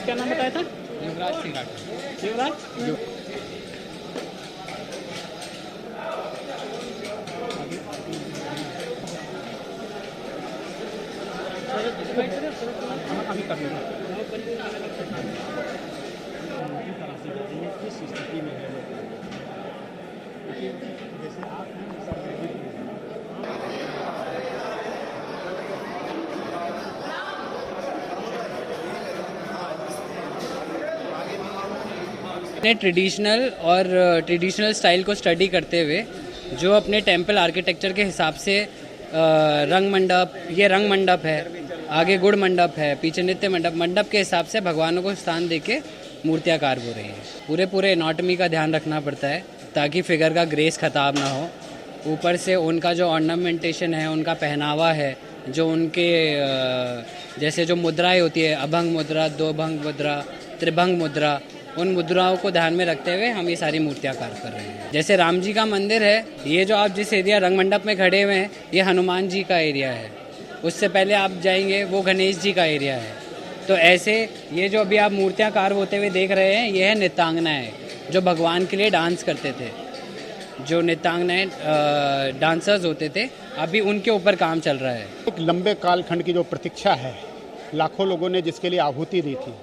क्या नाम बताया था? युवराज सिंह राठौर। युवराज। अभी कर लूँगा। किस स्थिति में है जैसे आप अपने ट्रेडिशनल स्टाइल को स्टडी करते हुए जो अपने टेम्पल आर्किटेक्चर के हिसाब से रंग मंडप है, आगे गुड़ मंडप है, पीछे नित्य मंडप के हिसाब से भगवानों को स्थान देके मूर्तियाकार हो रही हैं। पूरे एनाटॉमी का ध्यान रखना पड़ता है ताकि फिगर का ग्रेस खराब ना हो। ऊपर से उनका जो ऑर्नामेंटेशन है, उनका पहनावा है, जो उनके जैसे जो मुद्राएं होती है, अभंग मुद्रा, दो भंग मुद्रा, त्रिभंग मुद्रा, उन मुद्राओं को ध्यान में रखते हुए हम ये सारी मूर्तियाकार कर रहे हैं। जैसे राम जी का मंदिर है, ये जो आप जिस एरिया रंग मंडप में खड़े हुए हैं, ये हनुमान जी का एरिया है। उससे पहले आप जाएंगे वो गणेश जी का एरिया है। तो ऐसे ये जो अभी आप मूर्तियाकार होते हुए देख रहे हैं, ये है नृत्यांगनाएँ जो भगवान के लिए डांस करते थे। जो नृत्यांगनाएँ डांसर्स होते थे, अभी उनके ऊपर काम चल रहा है। एक लंबे कालखंड की जो प्रतीक्षा है, लाखों लोगों ने जिसके लिए आहुति दी थी,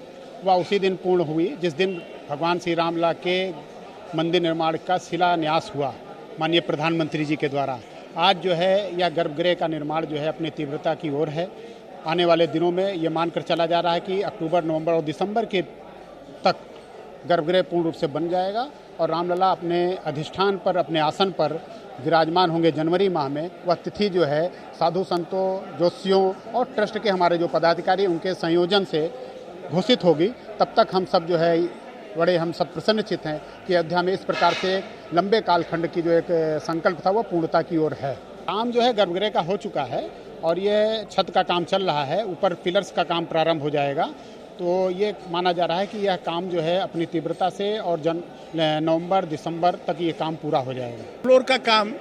वह उसी दिन पूर्ण हुई जिस दिन भगवान श्री रामलला के मंदिर निर्माण का शिलान्यास हुआ माननीय प्रधानमंत्री जी के द्वारा। आज जो है यह गर्भगृह का निर्माण जो है अपनी तीव्रता की ओर है। आने वाले दिनों में ये मानकर चला जा रहा है कि अक्टूबर, नवंबर और दिसंबर के तक गर्भगृह पूर्ण रूप से बन जाएगा और रामलला अपने अधिष्ठान पर, अपने आसन पर विराजमान होंगे जनवरी माह में। वह तिथि जो है साधु संतों, ज्योतिषियों और ट्रस्ट के हमारे जो पदाधिकारी उनके संयोजन से घोषित होगी। तब तक हम सब जो है हम सब प्रसन्नचित हैं कि अयोध्या में इस प्रकार से लंबे कालखंड की जो एक संकल्प था वह पूर्णता की ओर है। काम जो है गर्भगृह का हो चुका है और ये छत का काम चल रहा है, ऊपर पिलर्स का काम प्रारंभ हो जाएगा। तो ये माना जा रहा है कि यह काम जो है अपनी तीव्रता से और नवंबर दिसंबर तक ये काम पूरा हो जाएगा। फ्लोर का काम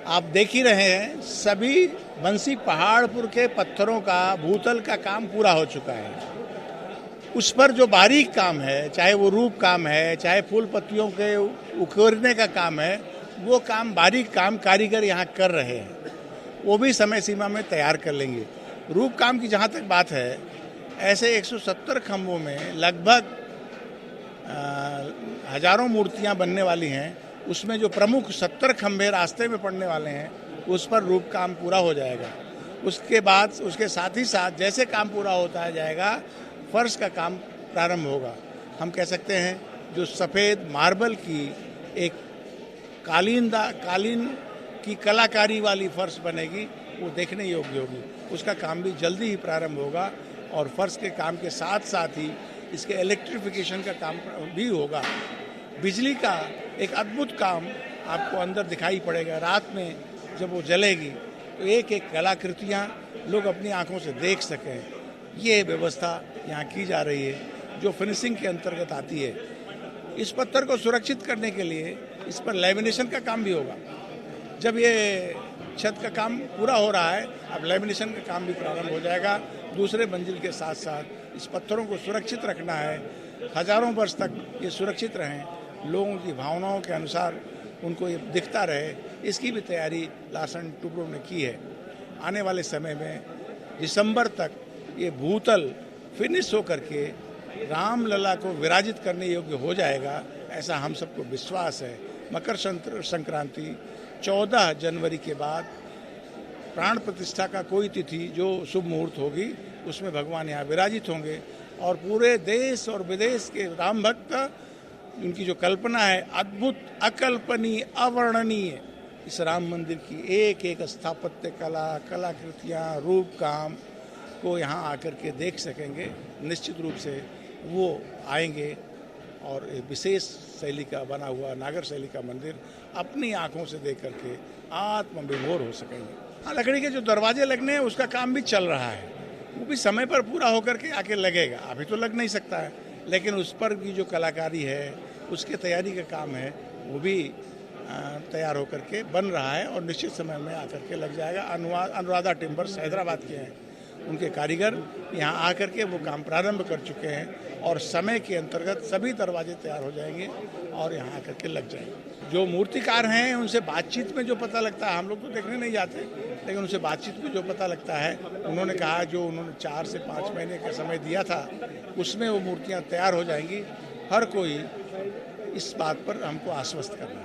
आप देख ही रहे हैं, सभी बंसी पहाड़पुर के पत्थरों का, भूतल का काम पूरा हो चुका है। उस पर जो बारीक काम है, चाहे वो रूप काम है, चाहे फूल पत्तियों के उकेरने का काम है, वो काम, बारीक काम कारीगर यहाँ कर रहे हैं। वो भी समय सीमा में तैयार कर लेंगे। रूप काम की जहाँ तक बात है, ऐसे 170 खंभों में लगभग हजारों मूर्तियाँ बनने वाली हैं। उसमें जो प्रमुख 70 खंभे रास्ते में पड़ने वाले हैं, उस पर रूप काम पूरा हो जाएगा। उसके बाद उसके साथ ही साथ जैसे काम पूरा होता जाएगा, फर्श का काम प्रारंभ होगा। हम कह सकते हैं जो सफ़ेद मार्बल की एक कालीन की कलाकारी वाली फर्श बनेगी, वो देखने योग्य होगी। उसका काम भी जल्दी ही प्रारंभ होगा और फर्श के काम के साथ साथ ही इसके इलेक्ट्रिफिकेशन का काम भी होगा। बिजली का एक अद्भुत काम आपको अंदर दिखाई पड़ेगा। रात में जब वो जलेगी तो एक एक कलाकृतियाँ लोग अपनी आंखों से देख सकें, ये व्यवस्था यहाँ की जा रही है जो फिनिशिंग के अंतर्गत आती है। इस पत्थर को सुरक्षित करने के लिए इस पर लैमिनेशन का काम भी होगा। जब ये छत का काम पूरा हो रहा है, अब लैमिनेशन का काम भी प्रारंभ हो जाएगा। दूसरे मंजिल के साथ साथ इस पत्थरों को सुरक्षित रखना है, हजारों वर्ष तक ये सुरक्षित रहें, लोगों की भावनाओं के अनुसार उनको ये दिखता रहे, इसकी भी तैयारी लासन टुकड़ों ने की है। आने वाले समय में दिसंबर तक ये भूतल फिनिश होकर के रामलला को विराजित करने योग्य हो जाएगा, ऐसा हम सबको विश्वास है। मकर संक्रांति 14 जनवरी के बाद प्राण प्रतिष्ठा का कोई तिथि जो शुभ मुहूर्त होगी, उसमें भगवान यहाँ विराजित होंगे और पूरे देश और विदेश के राम भक्त, उनकी जो कल्पना है अद्भुत, अकल्पनीय, अवर्णनीय, इस राम मंदिर की एक एक स्थापत्य कला, कलाकृतियाँ, रूप काम को यहाँ आकर के देख सकेंगे। निश्चित रूप से वो आएंगे और एक विशेष शैली का बना हुआ नागर शैली का मंदिर अपनी आंखों से देख करके आत्मविभोर हो सकेंगे। हाँ, लकड़ी के जो दरवाजे लगने हैं उसका काम भी चल रहा है, वो भी समय पर पूरा होकर के आके लगेगा। अभी तो लग नहीं सकता है, लेकिन उस पर भी जो कलाकारी है, उसके तैयारी का काम है, वो भी तैयार होकर के बन रहा है और निश्चित समय में आकर के लग जाएगा। अनुराधा टिम्बर्स हैदराबाद के हैं, उनके कारीगर यहाँ आकर के वो काम प्रारंभ कर चुके हैं और समय के अंतर्गत सभी दरवाजे तैयार हो जाएंगे और यहाँ आकर के लग जाएंगे। जो मूर्तिकार हैं उनसे बातचीत में जो पता लगता है, हम लोग तो देखने नहीं जाते, लेकिन उनसे बातचीत में जो पता लगता है, उन्होंने कहा जो उन्होंने 4 से 5 महीने का समय दिया था उसमें वो मूर्तियाँ तैयार हो जाएंगी। हर कोई इस बात पर हमको आश्वस्त करना है।